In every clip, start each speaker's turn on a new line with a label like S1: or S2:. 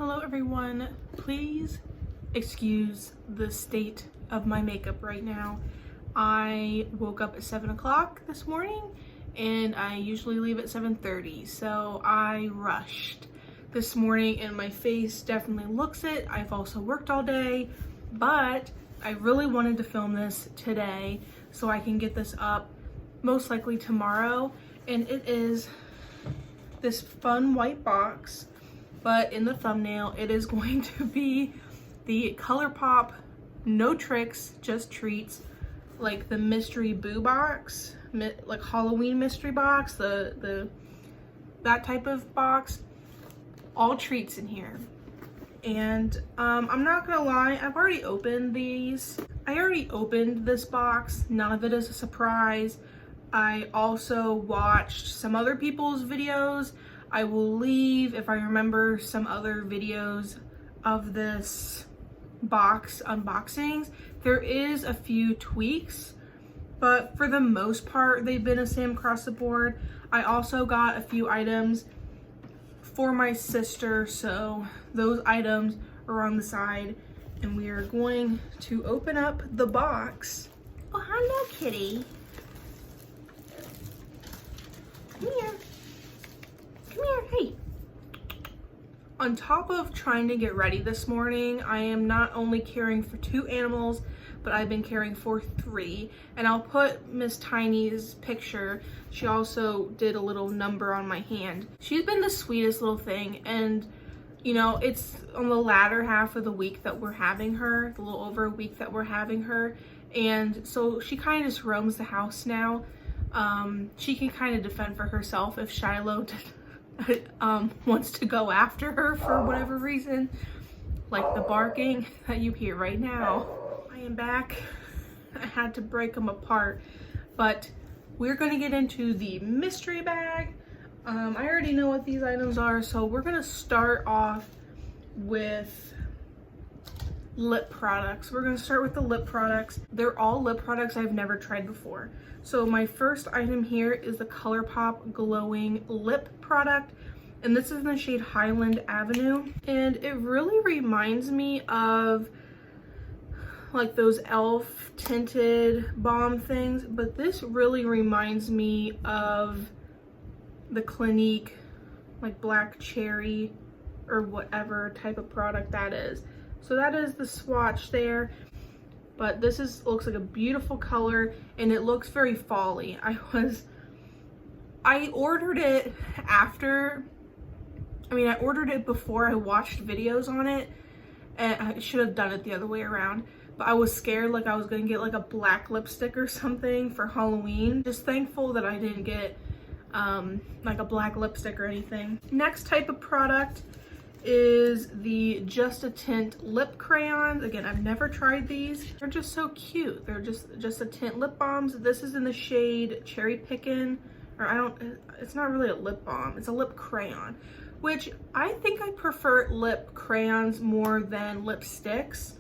S1: Hello everyone, please excuse the state of my makeup right now. I woke up at 7 o'clock this morning and I usually leave at 7:30, so I rushed this morning and my face definitely looks it. I've also worked all day, but I really wanted to film this today so I can get this up most likely tomorrow. And it is this fun white box, but in the thumbnail it is going to be the Colourpop No Tricks Just Treats, like the mystery boo box, like Halloween mystery box, that type of box. All treats in here. And I'm not gonna lie, I've already opened these. I already opened this box. None of it is a surprise. I also watched some other people's videos. I will leave, if I remember, some other videos of this box unboxings. There is a few tweaks, but for the most part, they've been the same across the board. I also got a few items for my sister, so those items are on the side, and we are going to open up the box. Oh, hello, kitty. Come here. Come here, hey. On top of trying to get ready this morning, I am not only caring for 2 animals, but I've been caring for 3. And I'll put Miss Tiny's picture. She also did a little number on my hand. She's been the sweetest little thing, and you know, it's on the latter half of the week that we're having her, a little over a week that we're having her, and so she kind of just roams the house now. She can kind of defend for herself if Shiloh wants to go after her for whatever reason, like the barking that you hear right now. I am back. I had to break them apart, but we're going to get into the mystery bag. I already know what these items are, so we're going to start off with lip products. We're going to start with the lip products. They're all lip products I've never tried before. So my first item here is the Colourpop glowing lip product, and this is in the shade Highland Avenue, and it really reminds me of like those elf tinted balm things, but this really reminds me of the Clinique like black cherry or whatever type of product that is. So that is the swatch there, but this looks like a beautiful color and it looks very fall-y. I ordered it after, I ordered it before I watched videos on it, and I should have done it the other way around. But I was scared like I was gonna get like a black lipstick or something for Halloween. Just thankful that I didn't get like a black lipstick or anything. Next type of product is the Just a Tint lip crayons. Again, I've never tried these. They're just so cute. They're just a tint lip balms. This is in the shade Cherry Pickin', or it's not really a lip balm, it's a lip crayon, which I think I prefer lip crayons more than lipsticks.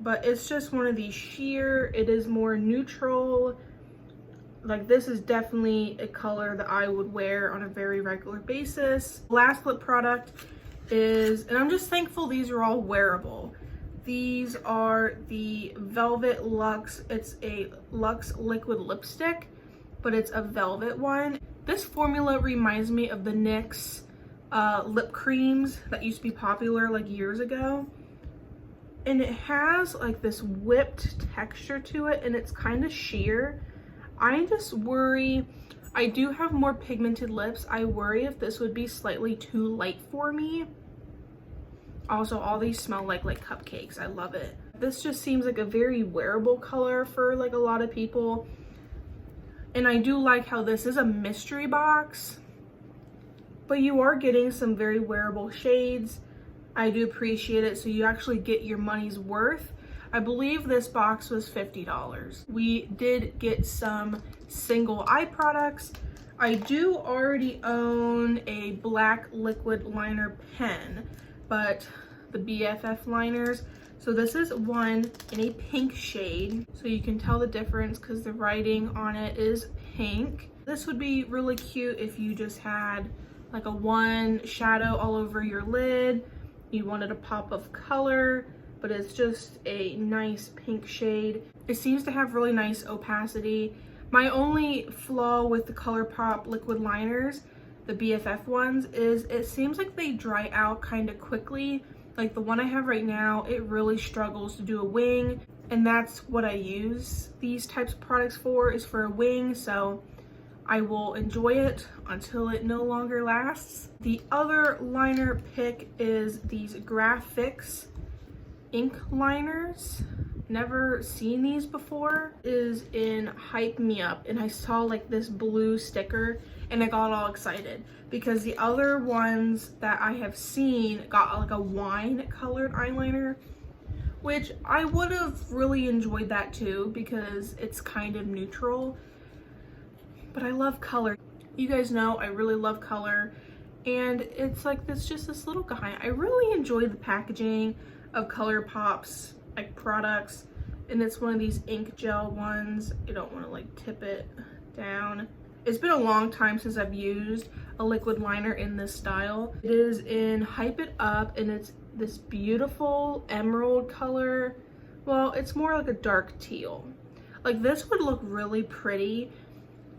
S1: But it's just one of these sheer, it is more neutral. Like this is definitely a color that I would wear on a very regular basis. Last lip product is, and I'm just thankful these are all wearable. These are the Velvet Luxe. It's a Luxe liquid lipstick, but it's a velvet one. This formula reminds me of the NYX lip creams that used to be popular like years ago. And it has like this whipped texture to it, and it's kind of sheer. I just worry, I do have more pigmented lips. I worry if this would be slightly too light for me. Also, all these smell like cupcakes. I love it. This just seems like a very wearable color for like a lot of people. And I do like how this is a mystery box, but you are getting some very wearable shades. I do appreciate it, so you actually get your money's worth. I believe this box was $50. We did get some single eye products. I do already own a black liquid liner pen, but the BFF liners. So this is one in a pink shade, so you can tell the difference because the writing on it is pink. This would be really cute if you just had like a one shadow all over your lid, you wanted a pop of color, but it's just a nice pink shade. It seems to have really nice opacity. My only flaw with the Colourpop liquid liners, the BFF ones, is it seems like they dry out kind of quickly. Like the one I have right now, it really struggles to do a wing, and that's what I use these types of products for, is for a wing, so I will enjoy it until it no longer lasts. The other liner pick is these Graphics ink liners. Never seen these before. Is in Hype Me Up, and I saw like this blue sticker and I got all excited because the other ones that I have seen got like a wine colored eyeliner, which I would have really enjoyed that too because it's kind of neutral, but I love color. You guys know I really love color, and it's like this, just this little guy. I really enjoy the packaging of Colourpop's like products, and it's one of these ink gel ones. You don't want to like tip it down. It's been a long time since I've used a liquid liner in this style. It is in Hype It Up, and it's this beautiful emerald color. Well, it's more like a dark teal. Like this would look really pretty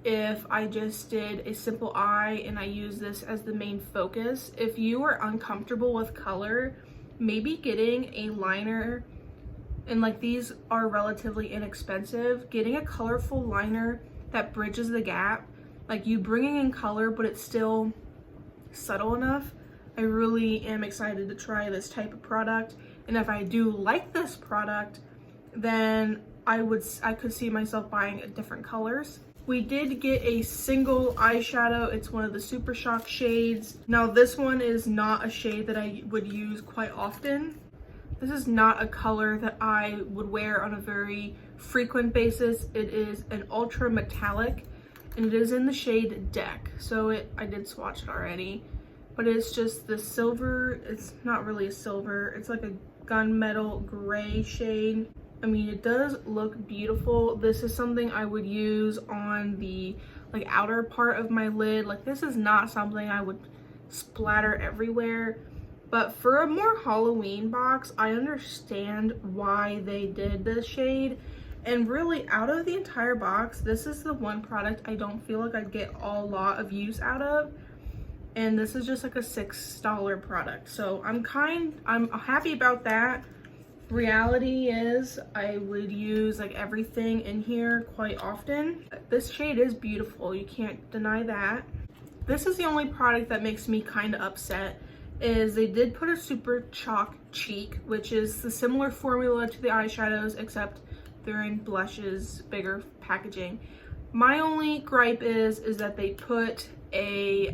S1: if I just did a simple eye and I use this as the main focus. If you are uncomfortable with color, maybe getting a liner, and like these are relatively inexpensive, getting a colorful liner that bridges the gap, like you bringing in color but it's still subtle enough. I really am excited to try this type of product, and if I do like this product, then I could see myself buying different colors. We did get a single eyeshadow. It's one of the Super Shock shades. Now this one is not a shade that I would use quite often. This is not a color that I would wear on a very frequent basis. It is an ultra metallic, and it is in the shade Deck. So I did swatch it already, but it's just the silver. It's not really a silver. It's like a gunmetal gray shade. I mean, it does look beautiful. This is something I would use on the like outer part of my lid. Like this is not something I would splatter everywhere. But for a more Halloween box, I understand why they did this shade. And really, out of the entire box, this is the one product I don't feel like I'd get a lot of use out of. And this is just like a $6 product. So I'm happy about that. Reality is I would use like everything in here quite often. This shade is beautiful, you can't deny that. This is the only product that makes me kind of upset, is they did put a Super Chalk Cheek, which is the similar formula to the eyeshadows, except they're in blushes, bigger packaging. My only gripe is that they put a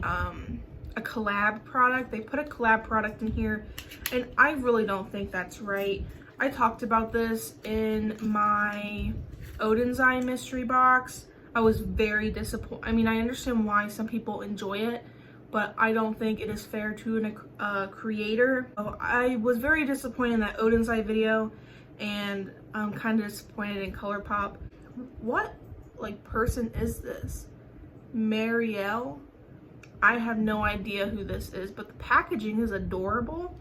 S1: collab product. They put a collab product in here, and I really don't think that's right. I talked about this in my Odin's Eye mystery box. I was very disappointed. I mean, I understand why some people enjoy it, but I don't think it is fair to a creator. So I was very disappointed in that Odin's Eye video, and I'm kind of disappointed in Colourpop. What like person is this? Marielle? I have no idea who this is, but the packaging is adorable.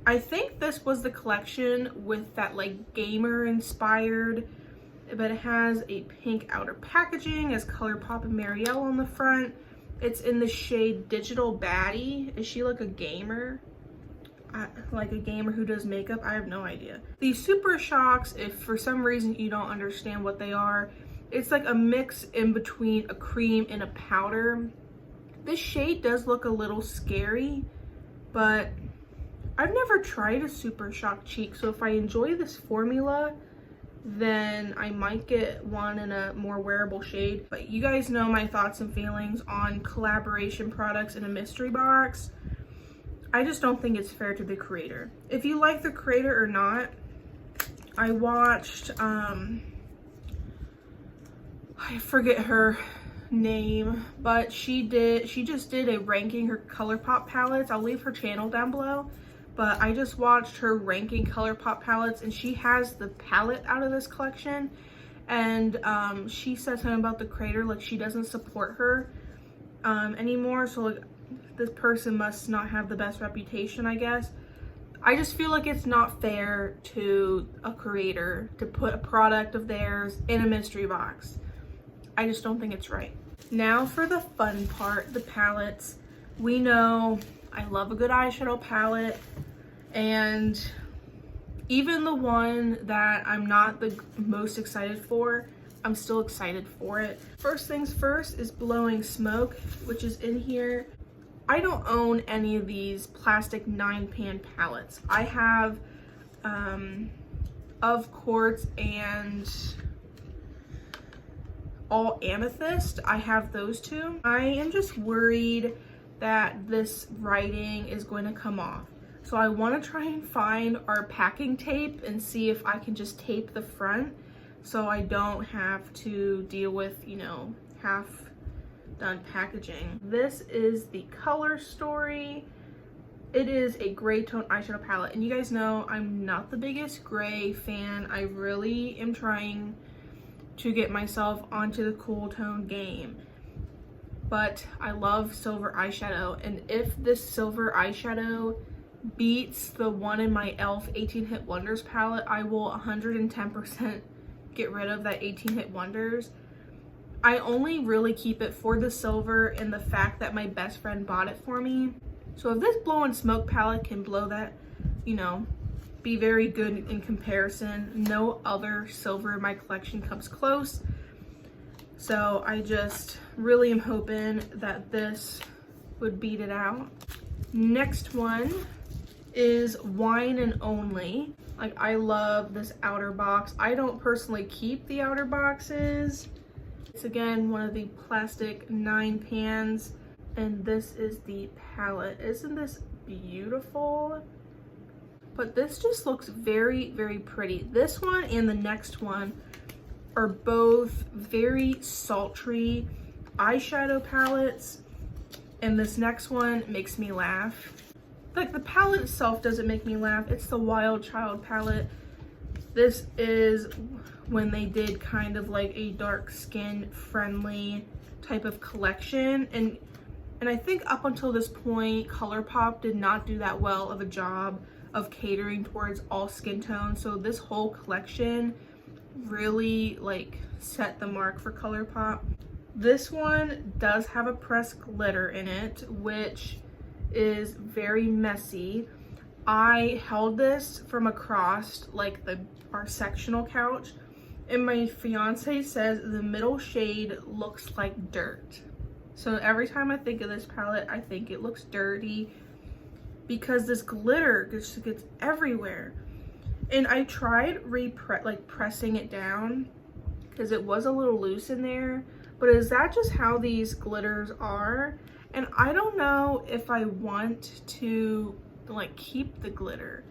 S1: I think this was the collection with that like gamer inspired, but it has a pink outer packaging, as Colourpop and Marielle on the front. It's in the shade Digital Baddie. Is she like a gamer? Like a gamer who does makeup? I have no idea. These Super Shocks, if for some reason you don't understand what they are, it's like a mix in between a cream and a powder. This shade does look a little scary, but I've never tried a Super Shock Cheek, so if I enjoy this formula, then I might get one in a more wearable shade. But you guys know my thoughts and feelings on collaboration products in a mystery box. I just don't think it's fair to the creator. If you like the creator or not, I watched, I forget her name, but she just did a ranking her Colourpop palettes. I'll leave her channel down below. But I just watched her ranking Colourpop palettes, and she has the palette out of this collection, and she said something about the creator, like she doesn't support her anymore, so like this person must not have the best reputation, I guess. I just feel like it's not fair to a creator to put a product of theirs in a mystery box. I just don't think it's right. Now for the fun part, the palettes. We know I love a good eyeshadow palette, and even the one that I'm not the most excited for, I'm still excited for it. First things first is Blowing Smoke, which is in here. I don't own any of these plastic 9-pan palettes. I have Of Quartz and All Amethyst. I have those two. I am just worried that this writing is going to come off. So I want to try and find our packing tape and see if I can just tape the front so I don't have to deal with, you know, half done packaging. This is the Color Story. It is a gray tone eyeshadow palette, and you guys know I'm not the biggest gray fan. I really am trying to get myself onto the cool tone game, but I love silver eyeshadow, and if this silver eyeshadow beats the one in my e.l.f. 18 Hit Wonders palette, I will 110% get rid of that 18 Hit Wonders. I only really keep it for the silver and the fact that my best friend bought it for me. So if this Blowing Smoke palette can blow that, you know, be very good in comparison, no other silver in my collection comes close. So I just really am hoping that this would beat it out. Next one is Wine and Only. Like, I love this outer box. I don't personally keep the outer boxes. It's again one of the plastic 9 pans, and this is the palette. Isn't this beautiful? But this just looks very, very pretty. This one and the next one are both very sultry eyeshadow palettes, and this next one makes me laugh. Like, the palette itself doesn't make me laugh. It's the Wild Child palette. This is when they did kind of like a dark skin friendly type of collection, and I think up until this point Colourpop did not do that well of a job of catering towards all skin tones. So this whole collection really like set the mark for Colourpop. This one does have a pressed glitter in it, which is very messy. I held this from across like our sectional couch, and my fiance says the middle shade looks like dirt. So every time I think of this palette, I think it looks dirty because this glitter just gets everywhere. And I tried pressing it down because it was a little loose in there, but is that just how these glitters are? And I don't know if I want to like keep the glitter.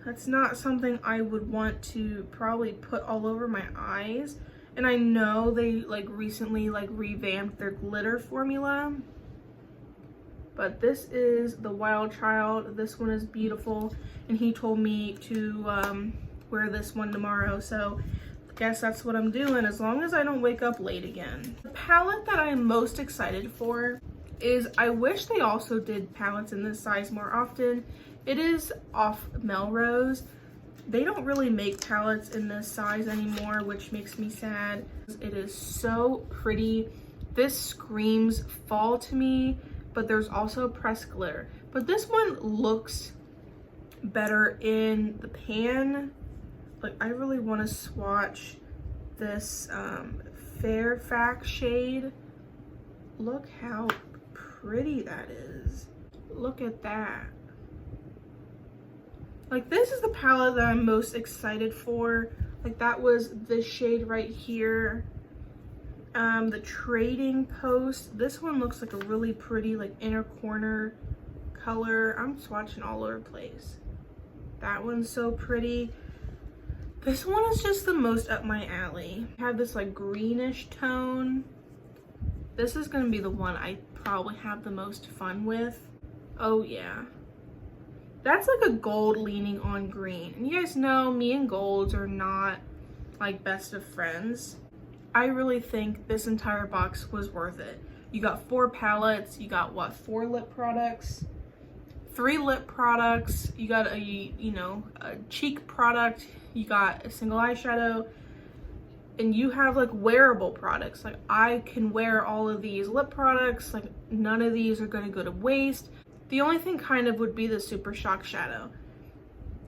S1: That's not something I would want to probably put all over my eyes. And I know they like recently like revamped their glitter formula. But this is the Wild Child. This one is beautiful, and he told me to wear this one tomorrow, so I guess that's what I'm doing as long as I don't wake up late again. The palette that I'm most excited for is, I wish they also did palettes in this size more often. It is off Melrose. They don't really make palettes in this size anymore, which makes me sad. It is so pretty. This screams fall to me, but there's also pressed glitter. But this one looks better in the pan. Like, I really want to swatch this Fairfax shade. Look how pretty that is. Look at that. Like, this is the palette that I'm most excited for. Like, that was this shade right here. The Trading Post. This one looks like a really pretty, like, inner corner color. I'm swatching all over the place. That one's so pretty. This one is just the most up my alley. I have this, like, greenish tone. This is gonna be the one I probably have the most fun with. Oh, yeah. That's like a gold leaning on green. And you guys know me and golds are not like best of friends. I really think this entire box was worth it. You got 4 palettes, you got what, 4 lip products, 3 lip products, you got a, you know, a cheek product, you got a single eyeshadow, and you have like wearable products. Like I can wear all of these lip products, like none of these are gonna go to waste. The only thing kind of would be the Super Shock Shadow,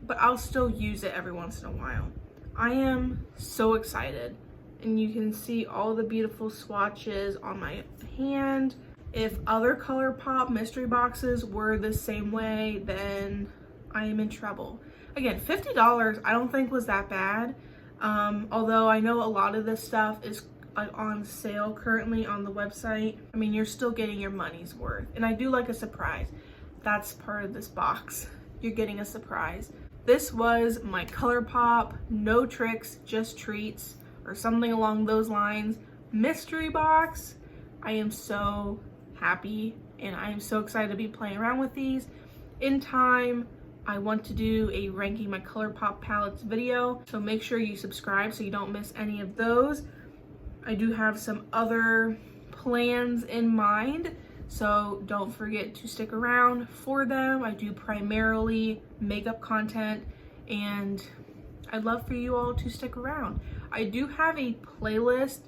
S1: but I'll still use it every once in a while. I am so excited, and you can see all the beautiful swatches on my hand. If other Colourpop mystery boxes were the same way, then I am in trouble. Again, $50 I don't think was that bad. Although I know a lot of this stuff is like on sale currently on the website. I mean, you're still getting your money's worth. And I do like a surprise. That's part of this box. You're getting a surprise. This was my Colourpop No Tricks, Just Treats, or something along those lines mystery box. I am so happy and I am so excited to be playing around with these. In time, I want to do a ranking my Colourpop palettes video, so make sure you subscribe so you don't miss any of those. I do have some other plans in mind, so don't forget to stick around for them. I do primarily makeup content, and I'd love for you all to stick around. I do have a playlist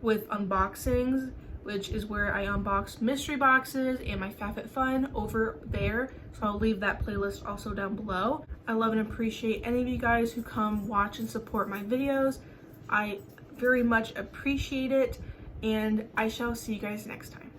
S1: with unboxings, which is where I unbox mystery boxes and my FabFitFun over there. So I'll leave that playlist also down below. I love and appreciate any of you guys who come watch and support my videos. I very much appreciate it, and I shall see you guys next time.